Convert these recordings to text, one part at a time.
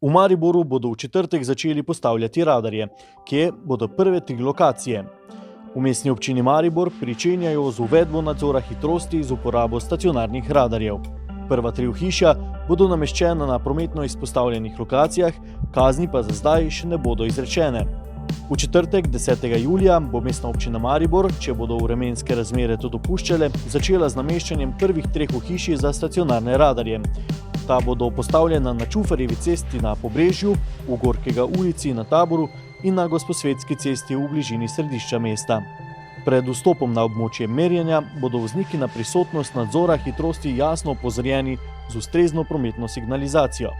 V Mariboru bodo v četrtek začeli postavljati radarje, kje bodo prve 3 lokacije. V Mestni občini Maribor pričenjajo z uvedbo nadzora hitrosti z uporabo stacionarnih radarjev. Prva 3 ohišja bodo nameščena na prometno izpostavljenih lokacijah, kazni pa za zdaj še ne bodo izrečene. V četrtek, 10. julija, bo Mestna občina Maribor, če bodo vremenske razmere to dopuščale, začela z nameščanjem prvih 3 ohišij za stacionarne radarje. Ta bodo postavljena na Čufarjevi cesti na Pobrežju, v Gorkega ulici na Taboru in na Gosposvetski cesti v bližini središča mesta. Pred vstopom na območje merjenja bodo vozniki na prisotnost nadzora hitrosti jasno opozorjeni z ustrezno prometno signalizacijo.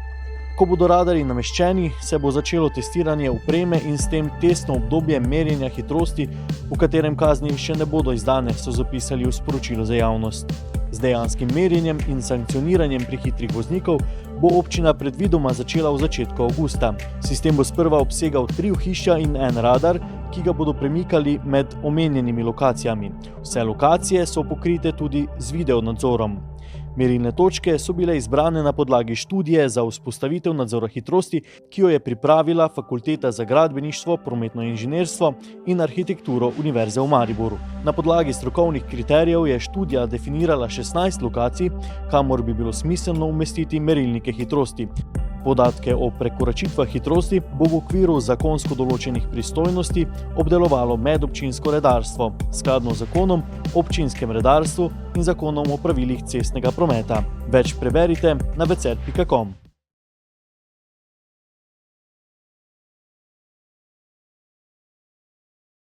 Ko bodo radarji nameščeni, se bo začelo testiranje opreme in s tem testno obdobje merjenja hitrosti, v katerem kazni še ne bodo izdane, so zapisali v sporočilu za javnost. Z dejanskim merjenjem in sankcioniranjem prehitrih voznikov bo občina predvidoma začela v začetku avgusta. Sistem bo sprva obsegal 3 ohišja in 1 radar, ki ga bodo premikali med omenjenimi lokacijami. Vse lokacije so pokrite tudi z videonadzorom. Merilne točke so bile izbrane na podlagi študije za vzpostavitev nadzora hitrosti, ki jo je pripravila Fakulteta za gradbeništvo, prometno inženirstvo in arhitekturo Univerze v Mariboru. Na podlagi strokovnih kriterijev je študija definirala 16 lokacij, kamor bi bilo smiselno umestiti merilnike hitrosti. Podatke o prekoračitvah hitrosti bo v okviru zakonsko določenih pristojnosti obdelovalo medobčinsko redarstvo, skladno z zakonom o občinskem redarstvu in zakonom o pravilih cestnega prometa. Več preberite na vcer.com.